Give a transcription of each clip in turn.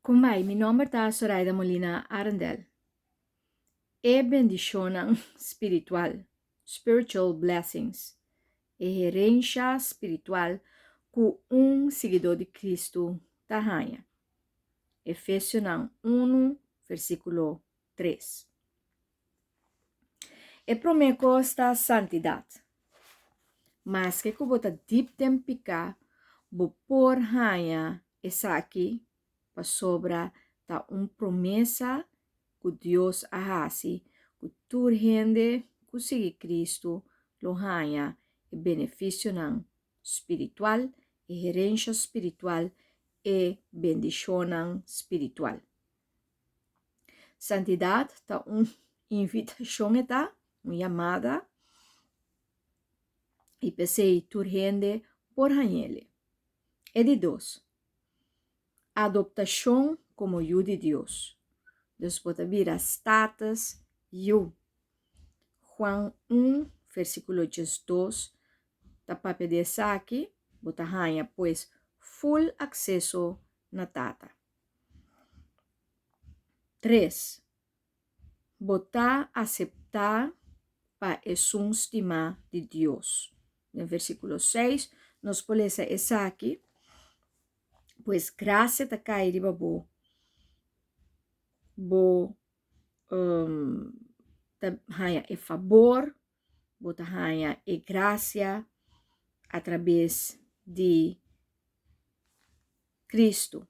Com mij, mijn nome é Zoraida Molina Arendel. É bendição espiritual, spiritual blessings, é herência espiritual que seguidor de Cristo tahanha. Efésios 1, versículo 3. E prometo esta santidade, mas que bota deep tempika, bo por hanha essa aqui, para sobra ta promessa que Deus ahasi, que tur rende que sigue Cristo, lo hanha e benefício espiritual, e herência espiritual, e bendição espiritual. Santidade ta invitação eta, chamada, e pensei tur rende por hanhele. E de dois, adaptação como eu de Deus. Deus pode vir a status eu. Juan 1, versículo 2, da papel de aqui, bota hanha, pois, full acesso na tata. 3. Botar aceitar para estima de Deus. No versículo 6, nos poleza essa aqui, pois graça ta cai de babo. Ta hanha e favor, bota hanha e graça através de Cristo.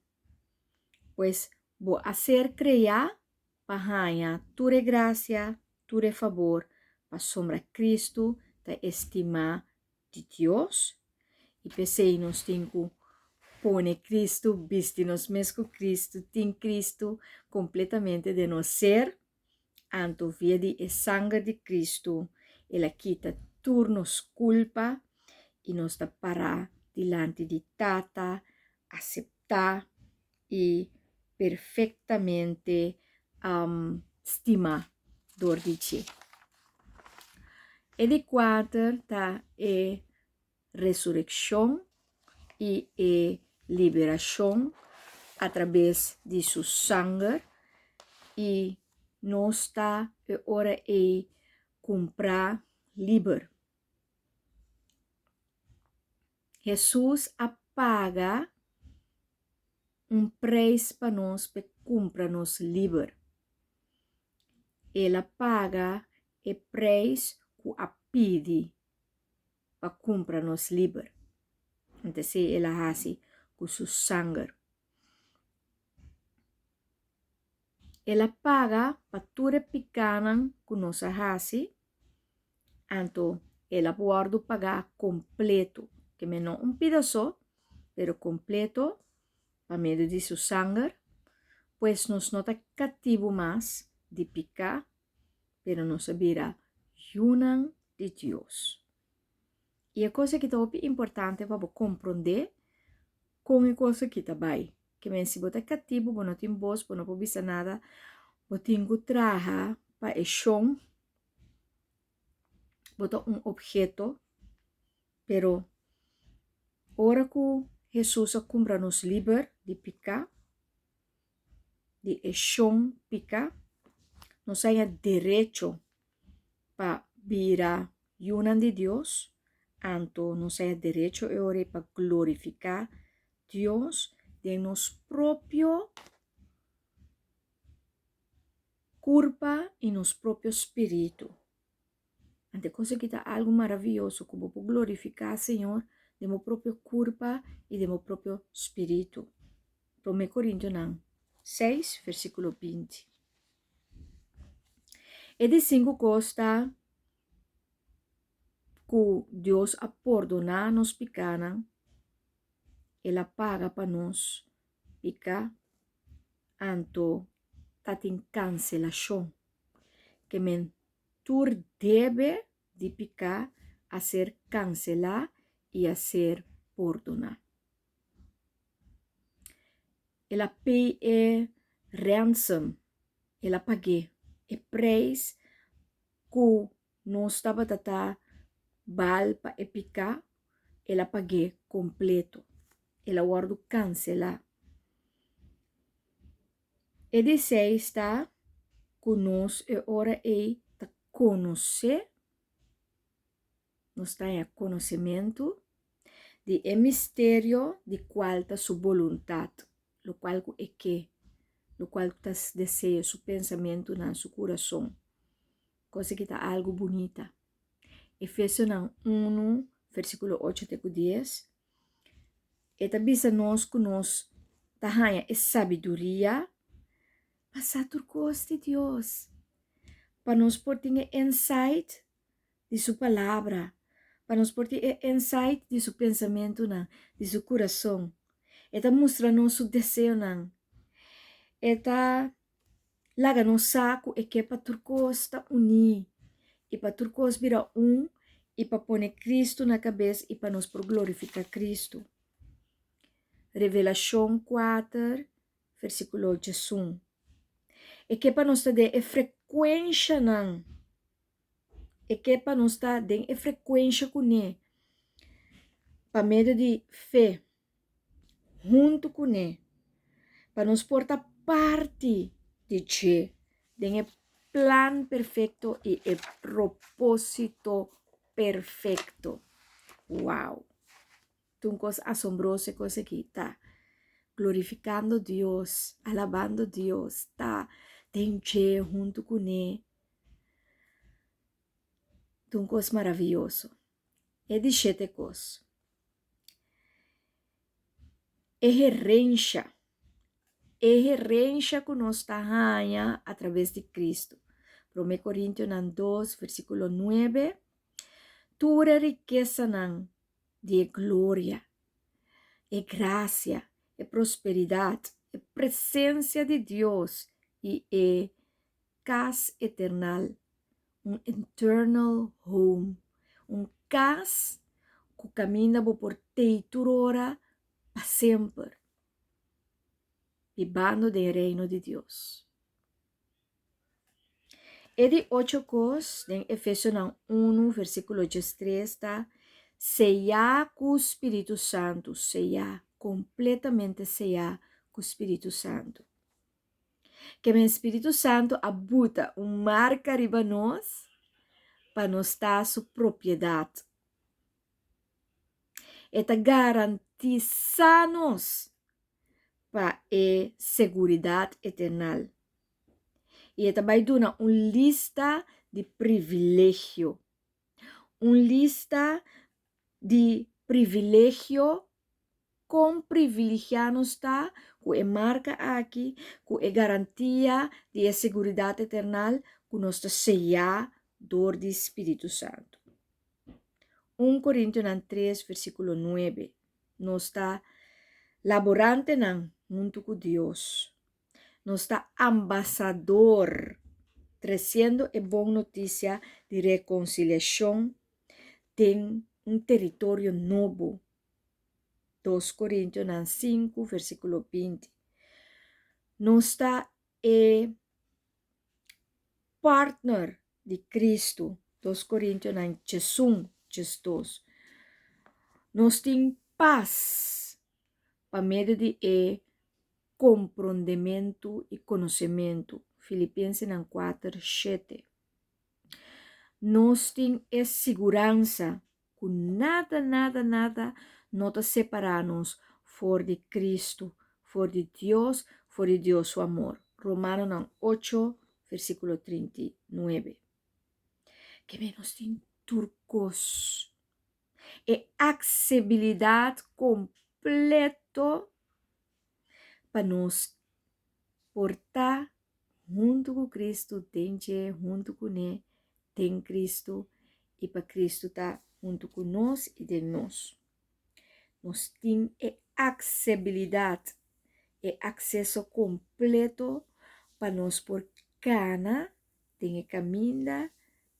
Pois vou fazer criar para hanha ture graça, ture favor, para sombra Cristo, ta estima de Deus. E pensei nos tenho pone Cristo, viste-nos mesmo Cristo, tem Cristo completamente de nós ser, anto vede e sangue de Cristo, ela quita turnos culpa e nos dá parar diante de Tata, aceitar e perfeitamente estima dor de ti. E de quatro tá é ressurreição e liberação através de seu sangue e nós está hora é comprar livre. Jesus apaga preço para nós para comprar nos livre. Ela paga o preço que a pede para comprar nos livre. Então, ela faz com seu sangue. Ela paga para tudo pequeno que nós fazemos. Então, ela pode pagar completo. Que menos pedaço, pero completo, para meio de seu sangue. Pois nós não está cativo mais de picar, pero nós vira junam de Deus. E a coisa que é importante para compreender como a coisa que está bem. Que men se você é cativo, você não tem voz, você não pode ver nada, você tem que trabalhar para o chão, botar objeto, pero ora que Jesus compra nos livre de picar, de chão picar, nós temos direito para virar junam de Deus, então nós temos direito para glorificar Deus de nosso próprio corpo e nosso próprio espírito. Ante coisa que está algo maravilhoso, como vou glorificar Senhor de meu próprio corpo e de meu próprio espírito. 1 Coríntios 6, versículo 20. E de 5 costa que Deus a perdonar nos pecados, ela paga para nós picar, anto tatin cancelação, que men tur deve de picar a ser cancelar e a ser perdonar. Ela pay é ransom, ela pague é preço que nós estava tata bal para picar, ela pague completo. Ela guardo cancelar. E de 6 está conosco e ora é ta conhecer, nós está em conhecimento de é mistério de qual está sua vontade, o qual é que, o qual está desejo, seu pensamento na seu coração, coisa que está algo bonita. Efésios 1, versículo 8 até 10, e também nós que nós tá sabedoria, passar por coisas de Deus, para nós poder ter insight de sua palavra, para nós poder ter insight de seu pensamento, de seu coração. Eta mostra nosso desejo, eta laga no saco e que para turcos está unir, e para turcos vira e para pôr Cristo na cabeça e para nós por glorificar Cristo. Revelação 4, versículo 1. E que para nós ter a frequência, e que para nós ter a frequência com ele, para meio de fé, junto com ele, para nós portar parte de Deus, de plan perfeito e o propósito perfeito. Uau! Uma coisa assombrosa, coisa que está glorificando Deus, alabando Deus, está tem Deus junto com ele. Uma coisa maravilhosa. E de 7 coisas. Rerencha que nós está através de Cristo. 1 Coríntios 2, versículo 9. Tua riqueza de glória, e graça, e prosperidade, e presença de Deus, e casa eternal, eternal home, casa que caminha por teitura para sempre, vivendo do reino de Deus. E de 8 coisas, em Efésios 1, versículo 13, está sellar com o Espírito Santo, sellar, completamente sellar com o Espírito Santo. Que o Espírito Santo abuta marca arriba nós, para nós estar a sua propriedade. E está garantiza-nos para a segurança eterna. E também dá uma lista de privilégio. Uma lista de privilégio com privilegiados está, com a marca aqui, com a garantia de segurança eterna, com nosso sellador do Espírito Santo. 1 Coríntios 3, versículo 9. Nós está laborante junto com Deus. Nós está ambassador, trazendo a boa notícia de reconciliação em território novo. 2 Coríntios 5, versículo 20. Nós está partner de Cristo. 2 Coríntios 2. Nós temos paz para meio de compreendimento e conhecimento. Filipenses 4, 7. Nós temos segurança que nada nos separar-nos fora de Cristo, fora de Deus o amor. Romanos 8, versículo 39. Que menos tem turcos. E acessibilidade completa para nos portar junto com Cristo, junto com ele, tem Cristo, e para Cristo estar junto com nós e de nós. Nós temos acessibilidade e acesso completo para nós por cana, tem caminho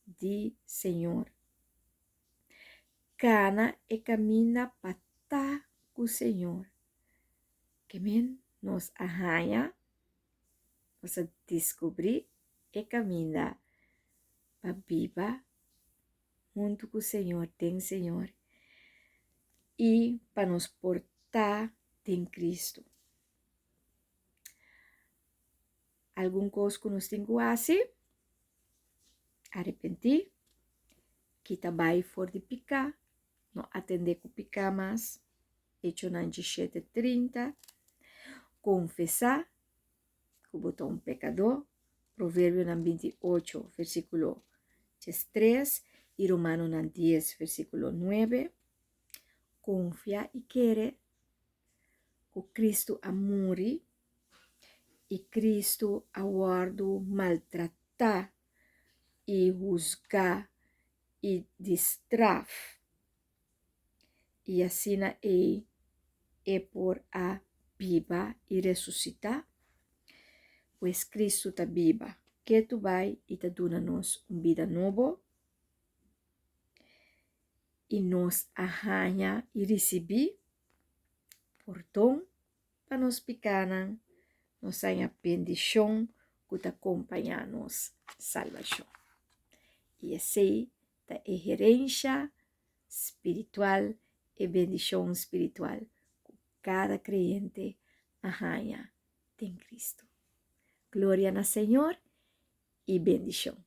de Senhor. Cana e caminha para estar com o Senhor. Que nos arranha, nós descobrir e caminha para viver junto com o Senhor, tem Senhor. E para nos portar tem Cristo. algum coisa que nós temos que fazer, arrepentir, kita vai for de picar, não atender com picar mais, Hecho 97:30, confessar, que botou um pecador, Provérbio 28, versículo 3, e Romano 10, versículo 9, confiar e querer, que Cristo amore, e Cristo aguardo maltratar, e juzgar, e destraf, e assim é por a viva e ressuscitar, pois Cristo está viva, que tu vai e te dona-nos vida nova, e nos arranha e receber, portão, para nos picanan, nos haya bendição, que te acompanha nos salvação. E assim, da herência espiritual e bendição espiritual, que cada crente arranha em Cristo. Glória ao Senhor e bendição.